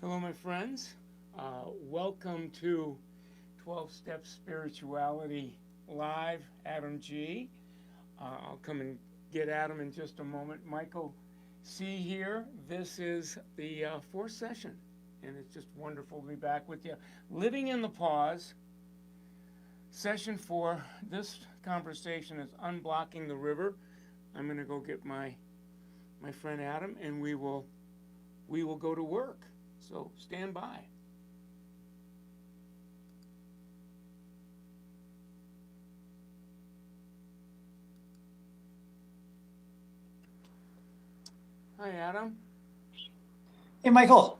Hello, my friends. Welcome to 12 Step Spirituality Live, Adam G. I'll come and get Adam in just a moment. Michael C. here. This is the fourth session, and it's just wonderful to be back with you. Living in the Pause, session four. This conversation is Unblocking the River. I'm going to go get my friend Adam, and we will go to work. So stand by. Hi, Adam. Hey, Michael.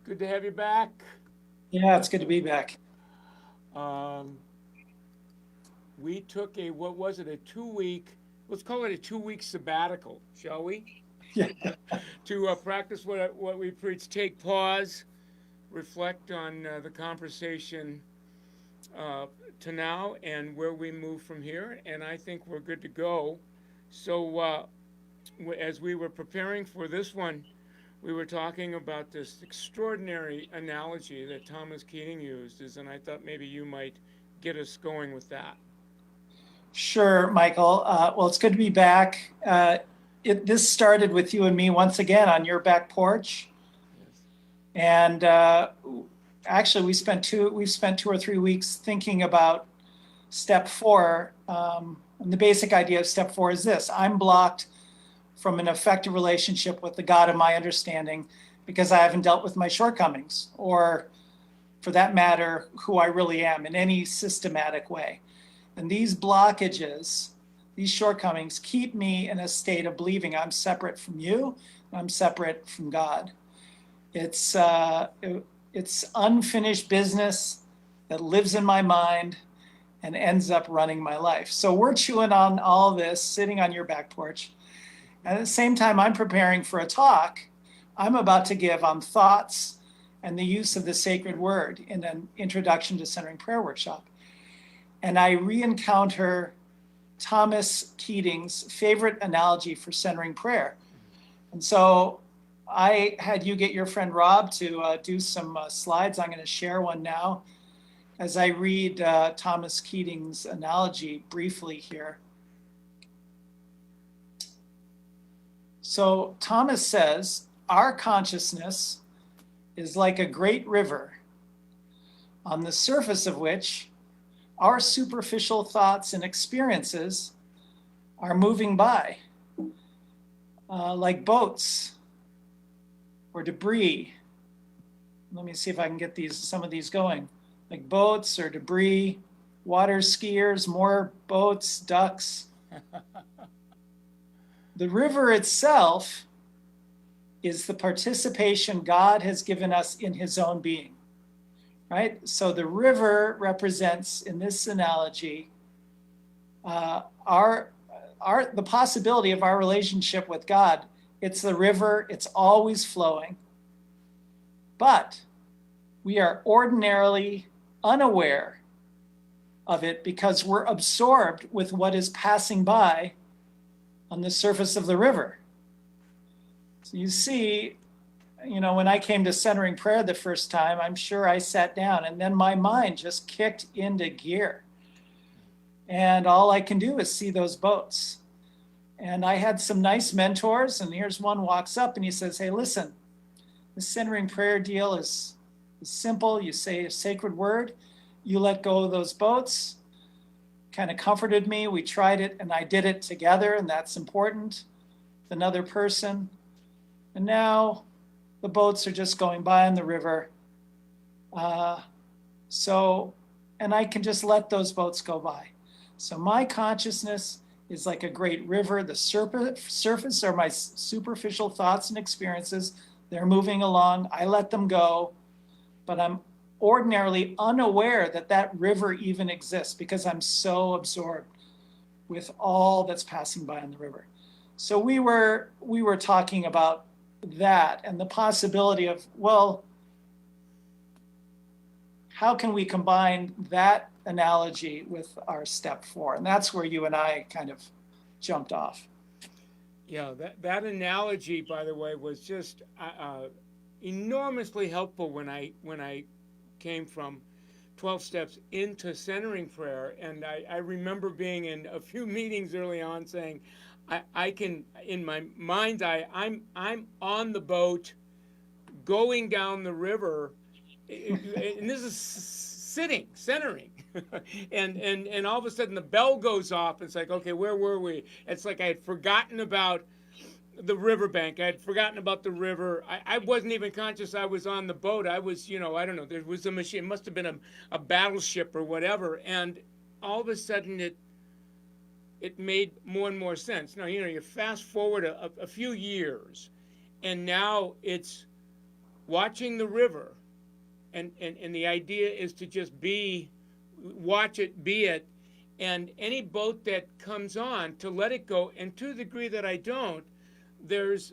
Good to have you back. Yeah, it's good to be back. Um, we took what was it, a 2 week, let's call it a 2 week sabbatical, shall we? Yeah, To practice what we preach, take pause, reflect on the conversation uh, to now and where we move from here. And I think we're good to go. So, as we were preparing for this one, we were talking about this extraordinary analogy that Thomas Keating used, and I thought maybe you might get us going with that. sure, Michael. Well, it's good to be back. This started with you and me once again on your back porch, Yes. and actually, we've spent 2 or 3 weeks thinking about step four. And the basic idea of step four is this: I'm blocked from an effective relationship with the God of my understanding because I haven't dealt with my shortcomings, or for that matter, who I really am in any systematic way. And these blockages, these shortcomings, keep me in a state of believing I'm separate from you, I'm separate from God. It's it's unfinished business that lives in my mind and ends up running my life. So we're chewing on all this, sitting on your back porch. And at the same time, I'm preparing for a talk I'm about to give on thoughts and the use of the sacred word in an introduction to centering prayer workshop. And I re-encounter Thomas Keating's favorite analogy for centering prayer. And so I had you get your friend Rob to do some slides. I'm going to share one now as I read Thomas Keating's analogy briefly here. So Thomas says, our consciousness is like a great river on the surface of which our superficial thoughts and experiences are moving by, like boats or debris. Let me see if I can get some of these going. Like boats or debris, water skiers, more boats, ducks. The river itself is the participation God has given us in his own being, right? So the river represents, in this analogy, the possibility of our relationship with God. It's the river, it's always flowing, but we are ordinarily unaware of it because we're absorbed with what is passing by on the surface of the river. So you see, when I came to centering prayer the first time, I'm sure I sat down and then my mind just kicked into gear. And all I can do is see those boats. And I had some nice mentors, and here's one walks up and he says, hey, listen, the centering prayer deal is simple. You say a sacred word, you let go of those boats. Kind of comforted me. We tried it and I did it together, and that's important with another person. And now the boats are just going by on the river. And I can just let those boats go by. So my consciousness is like a great river. The surface are my superficial thoughts and experiences. They're moving along. I let them go, but I'm ordinarily unaware that that river even exists because I'm so absorbed with all that's passing by on the river. So we were talking about that and the possibility of, well, how can we combine that analogy with our step four? And that's where you and I kind of jumped off. Yeah, that analogy, by the way, was just enormously helpful when I came from 12 steps into centering prayer. And I remember being in a few meetings early on saying, I can, in my mind's eye, I'm on the boat going down the river, and this is sitting, centering, and all of a sudden the bell goes off. It's like, okay, where were we? It's like I had forgotten about the riverbank. I had forgotten about the river. I wasn't even conscious I was on the boat. I was, I don't know. There was a machine. It must have been a battleship or whatever. And all of a sudden, it made more and more sense. Now, you fast forward a few years, and now it's watching the river, and the idea is to just watch it, be it, and any boat that comes on, to let it go. And to the degree that I don't, there's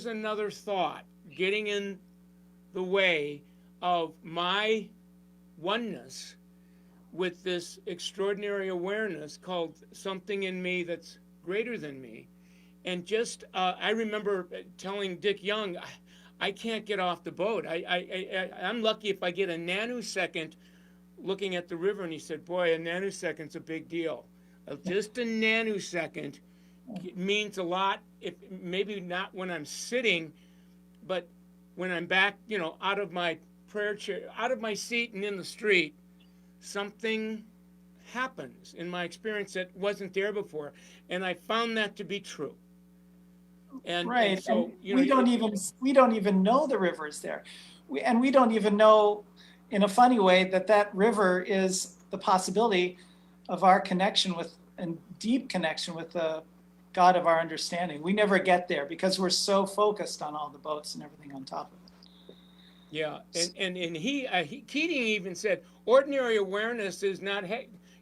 another thought getting in the way of my oneness with this extraordinary awareness called something in me that's greater than me. And just I remember telling Dick Young, I can't get off the boat. I'm lucky if I get a nanosecond looking at the river. And he said, boy, a nanosecond's a big deal. Just a nanosecond means a lot, if maybe not when I'm sitting, but when I'm back, out of my prayer chair, out of my seat and in the street, something happens in my experience that wasn't there before. And I found that to be true. Right. And so, we don't even know the river is there. We don't even know, in a funny way, that river is the possibility of our connection with, and deep connection with, the God of our understanding. We never get there because we're so focused on all the boats and everything on top of it. Yeah, and Keating even said ordinary awareness is not,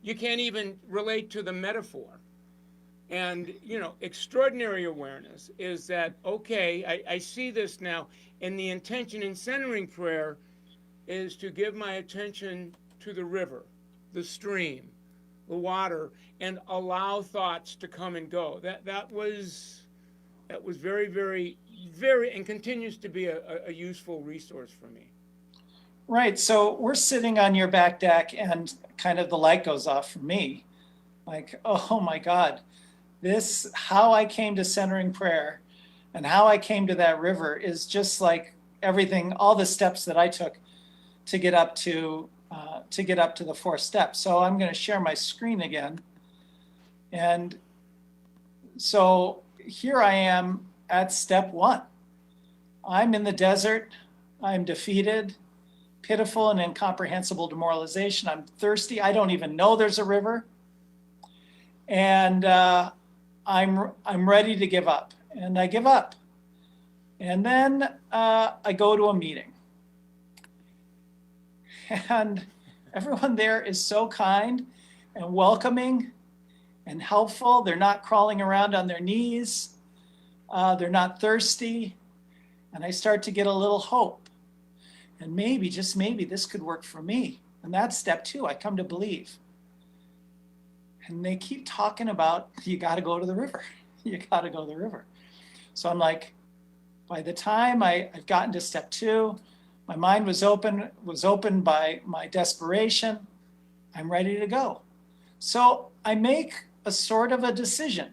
you can't even relate to the metaphor. And extraordinary awareness is that, okay, I see this now, and the intention in centering prayer is to give my attention to the river, the stream, the water, and allow thoughts to come and go. That was very, very, very, and continues to be a useful resource for me. Right. So we're sitting on your back deck, and kind of the light goes off for me. Like, oh my God, how I came to centering prayer and how I came to that river is just like everything, all the steps that I took to get up to the 4 steps. So I'm going to share my screen again. And so here I am at step 1. I'm in the desert. I'm defeated, pitiful and incomprehensible demoralization. I'm thirsty. I don't even know there's a river. And I'm ready to give up. And I give up. And then I go to a meeting. And everyone there is so kind and welcoming and helpful. They're not crawling around on their knees. They're not thirsty. And I start to get a little hope. And maybe, just maybe, this could work for me. And that's step 2. I come to believe. And they keep talking about, you got to go to the river. You got to go to the river. So I'm like, by the time I've gotten to step 2, my mind was open by my desperation. I'm ready to go. So I make a sort of a decision,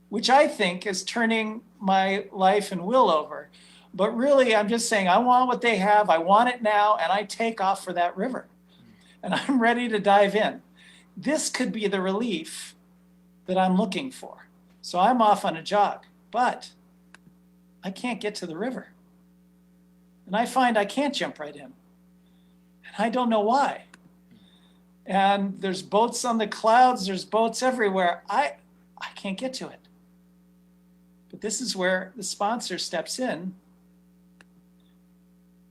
which I think is turning my life and will over. But really, I'm just saying, I want what they have. I want it now. And I take off for that river. And I'm ready to dive in. This could be the relief that I'm looking for. So I'm off on a jog, but I can't get to the river. And I find I can't jump right in. And I don't know why. And there's boats on the clouds, there's boats everywhere. I can't get to it. But this is where the sponsor steps in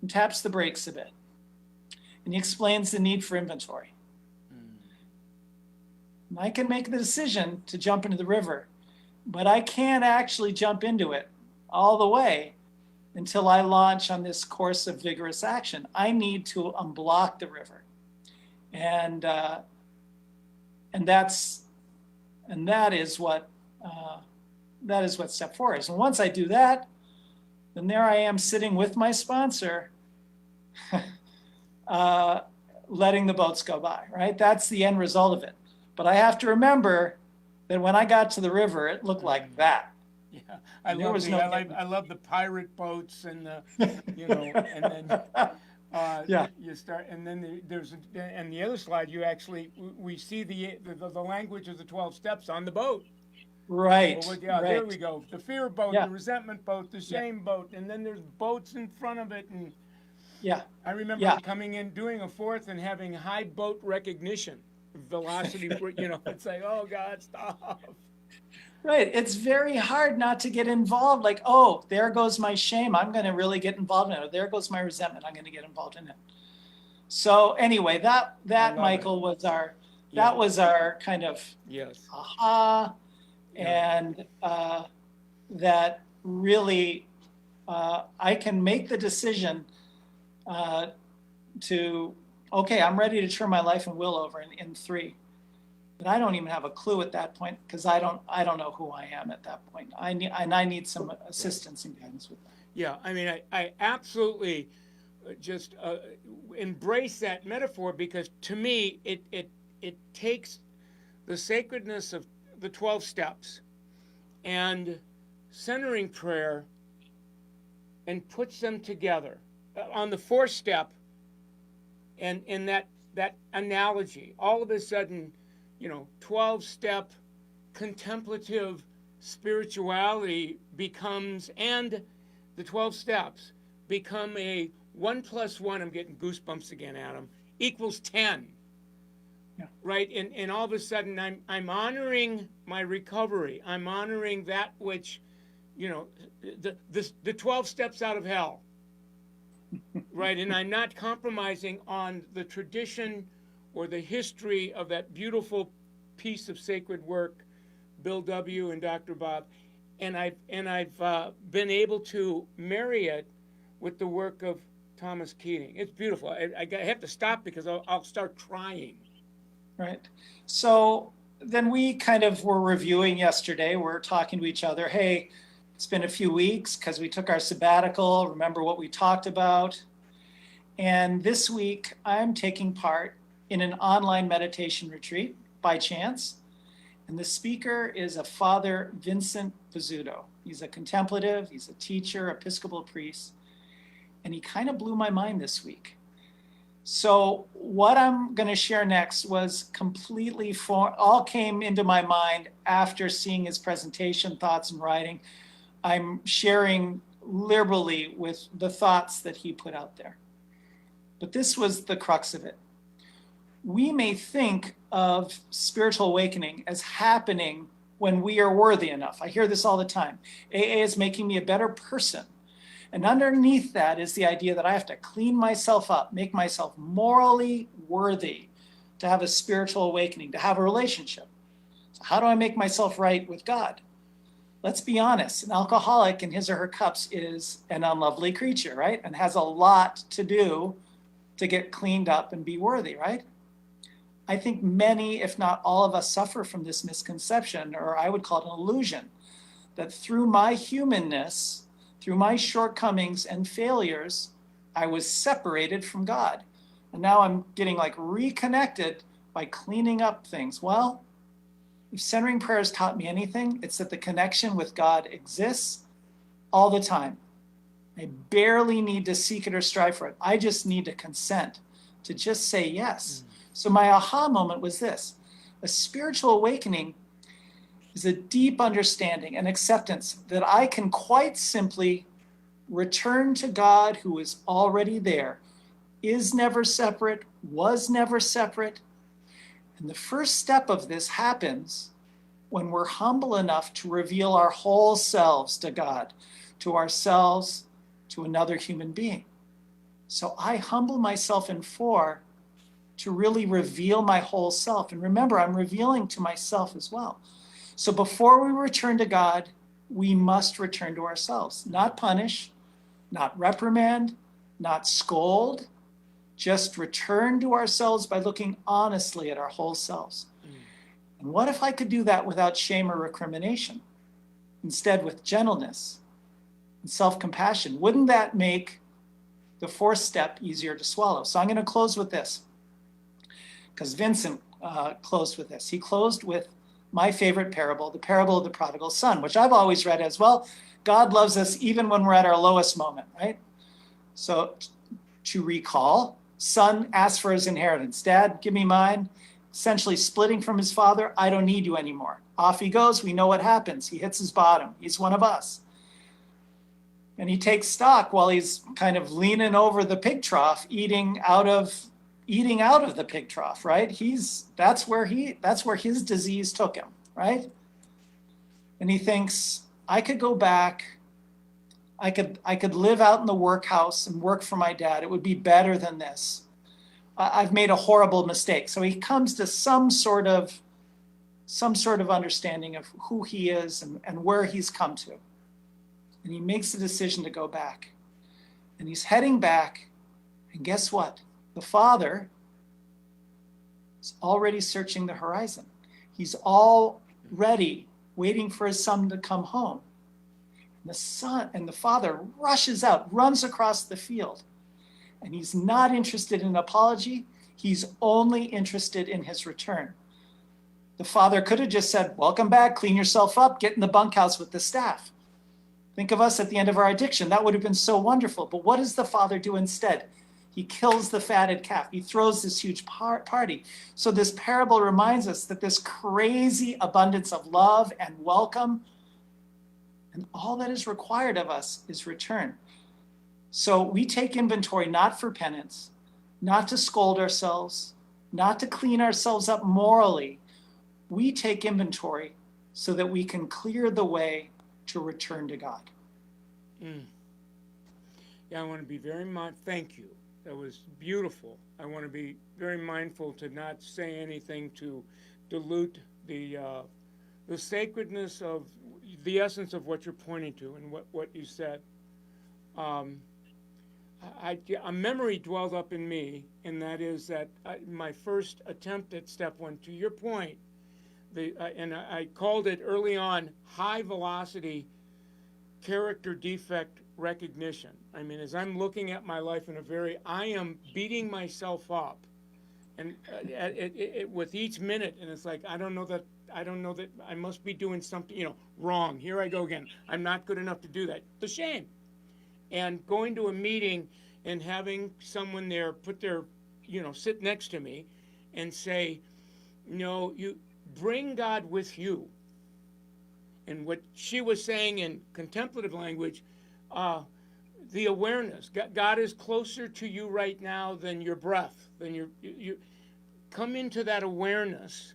and taps the brakes a bit. And he explains the need for inventory. And I can make the decision to jump into the river, but I can't actually jump into it all the way until I launch on this course of vigorous action. I need to unblock the river. And that is what step 4 is. And once I do that, then there I am sitting with my sponsor, letting the boats go by, right? That's the end result of it. But I have to remember that when I got to the river, it looked like that. Yeah, And there was no I love the pirate boats and the, and then Yeah. you start, and then and the other slide we see the language of the 12 steps on the boat. Right, Well, yeah, there we right. go. The fear boat, Yeah, the resentment boat, the yeah, shame boat, and then there's boats in front of it. And yeah, I remember yeah. coming in, doing a fourth, and having high boat recognition, velocity. It's like, oh God, stop. Right. It's very hard not to get involved. Like, oh, there goes my shame. I'm going to really get involved in it. Or there goes my resentment. I'm going to get involved in it. So anyway, I that love it. Michael was our Yeah. kind of Yes. aha, Yeah. and that really I can make the decision to okay, I'm ready to turn my life and will over in 3. But I don't even have a clue at that point because I don't know who I am at that point. I need some assistance and guidance with that. Yeah. I mean, I absolutely just embrace that metaphor, because to me it takes the sacredness of the 12 steps and centering prayer and puts them together on the 4th step. And in that analogy, all of a sudden, 12-step contemplative spirituality becomes, and the 12 steps become a 1 + 1, I'm getting goosebumps again, Adam, equals 10. Yeah. Right? And all of a sudden I'm honoring my recovery. I'm honoring that which, the 12 steps out of hell. Right? And I'm not compromising on the tradition or the history of that beautiful piece of sacred work, Bill W. and Dr. Bob. And I've been able to marry it with the work of Thomas Keating. It's beautiful. I have to stop because I'll start crying. Right. So then we kind of were reviewing yesterday. We're talking to each other. Hey, it's been a few weeks because we took our sabbatical. Remember what we talked about? And this week, I'm taking part in an online meditation retreat by chance. And the speaker is a Father Vincent Pizzuto. He's a contemplative, he's a teacher, Episcopal priest. And he kind of blew my mind this week. So what I'm going to share next was completely all came into my mind after seeing his presentation, thoughts, and writing. I'm sharing liberally with the thoughts that he put out there. But this was the crux of it. We may think of spiritual awakening as happening when we are worthy enough. I hear this all the time. AA is making me a better person. And underneath that is the idea that I have to clean myself up, make myself morally worthy to have a spiritual awakening, to have a relationship. So how do I make myself right with God? Let's be honest, an alcoholic in his or her cups is an unlovely creature, right? And has a lot to do to get cleaned up and be worthy, right? I think many, if not all of us, suffer from this misconception, or I would call it an illusion, that through my humanness, through my shortcomings and failures, I was separated from God. And now I'm getting reconnected by cleaning up things. Well, if centering prayer has taught me anything, it's that the connection with God exists all the time. I barely need to seek it or strive for it. I just need to consent, to just say yes. So my aha moment was this. A spiritual awakening is a deep understanding and acceptance that I can quite simply return to God who is already there, is never separate, was never separate. And the first step of this happens when we're humble enough to reveal our whole selves to God, to ourselves, to another human being. So I humble myself in 4 to really reveal my whole self. And remember, I'm revealing to myself as well. So before we return to God, we must return to ourselves, not punish, not reprimand, not scold, just return to ourselves by looking honestly at our whole selves. And what if I could do that without shame or recrimination? Instead, with gentleness, and self-compassion. Wouldn't that make the fourth step easier to swallow? So I'm going to close with this, because Vincent closed with this. He closed with my favorite parable, the parable of the prodigal son, which I've always read as, well, God loves us even when we're at our lowest moment, right? So to recall, son asks for his inheritance. Dad, give me mine. Essentially splitting from his father. I don't need you anymore. Off he goes. We know what happens. He hits his bottom. He's one of us. And he takes stock while he's kind of leaning over the pig trough, eating out of the pig trough, right? That's where his disease took him, right? And he thinks, I could go back. I could live out in the workhouse and work for my dad. It would be better than this. I've made a horrible mistake. So he comes to some sort of understanding of who he is and where he's come to. And he makes the decision to go back. And he's heading back. And guess what? The father is already searching the horizon. He's already waiting for his son to come home. And the father rushes out, runs across the field. And he's not interested in an apology. He's only interested in his return. The father could have just said, welcome back, clean yourself up, get in the bunkhouse with the staff. Think of us at the end of our addiction. That would have been so wonderful. But what does the father do instead? He kills the fatted calf. He throws this huge party. So this parable reminds us that this crazy abundance of love and welcome, and all that is required of us is return. So we take inventory not for penance, not to scold ourselves, not to clean ourselves up morally. We take inventory so that we can clear the way to return to God. Yeah, I want to be very mindful. Thank you. That was beautiful. I want to be very mindful to not say anything to dilute the sacredness of the essence of what you're pointing to and what you said. A memory dwelled up in me, and that is that my first attempt at step one, to your point, and I called it early on high velocity character defect recognition. I mean, as I'm looking at my life I am beating myself up, and with each minute, and it's like I don't know that I must be doing something wrong. Here I go again. I'm not good enough to do that. The shame, and going to a meeting and having someone there sit next to me, and say, no, you bring God with you. And what she was saying in contemplative language, the awareness. God is closer to you right now than your breath. You come into that awareness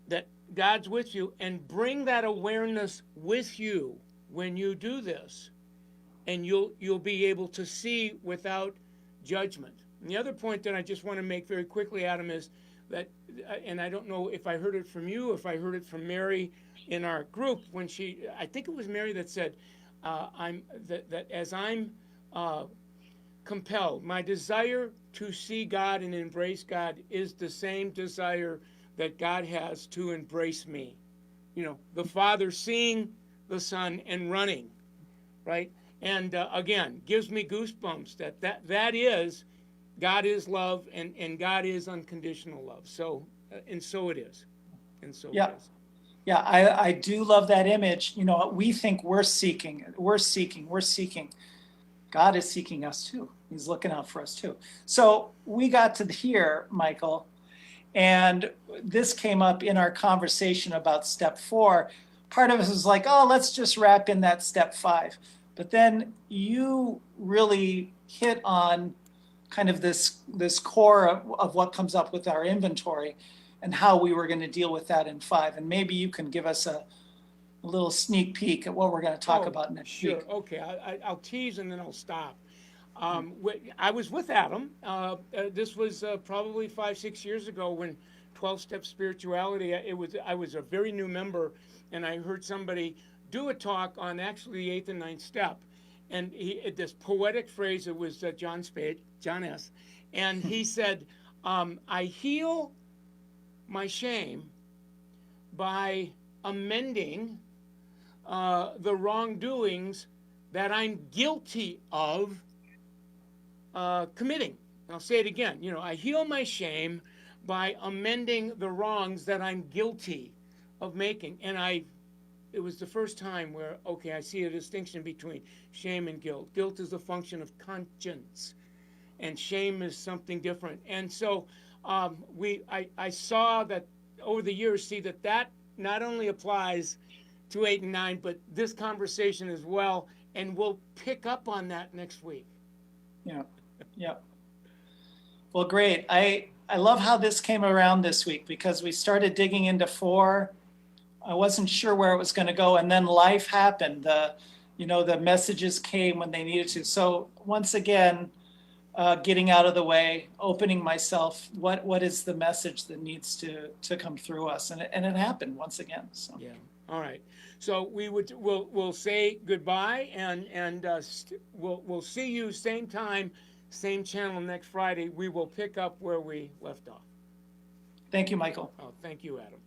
that God's with you, and bring that awareness with you when you do this, and you'll be able to see without judgment. And the other point that I just want to make very quickly, Adam, is that, and I don't know if I heard it from you, if I heard it from Mary in our group, when I think it was Mary that said, that as I'm compelled, my desire to see God and embrace God is the same desire that God has to embrace me. The Father seeing the Son and running, right? And again, gives me goosebumps that is, God is love, and God is unconditional love. So, and so it is. And so Yeah. it is. Yeah, I do love that image. We think we're seeking. God is seeking us too. He's looking out for us too. So we got to here, Michael, and this came up in our conversation about step 4. Part of us was like, oh, let's just wrap in that step 5. But then you really hit on kind of this core of what comes up with our inventory and how we were going to deal with that in 5. And maybe you can give us a little sneak peek at what we're going to talk about next week. Sure. Okay. I'll tease and then I'll stop. I was with Adam. This was probably 5-6 years ago when 12-step spirituality. I was a very new member, and I heard somebody do a talk on actually the 8th and 9th step, and this poetic phrase. It was John S. And he said, "I heal my shame by amending the wrongdoings that I'm guilty of committing. I'll say it again. I heal my shame by amending the wrongs that I'm guilty of making. And it was the first time where, okay, I see a distinction between shame and guilt. Guilt is a function of conscience, and shame is something different. And so I saw that over the years, see that not only applies to 8 and 9, but this conversation as well. And we'll pick up on that next week. Yeah. Yeah. Well, great. I love how this came around this week because we started digging into 4. I wasn't sure where it was going to go, and then life happened. The messages came when they needed to. So once again, getting out of the way, opening myself. What is the message that needs to come through us? And it happened once again. So yeah. All right. So we'll say goodbye, and we'll see you same time, same channel next Friday. We will pick up where we left off. Thank you, Michael. Oh, thank you, Adam.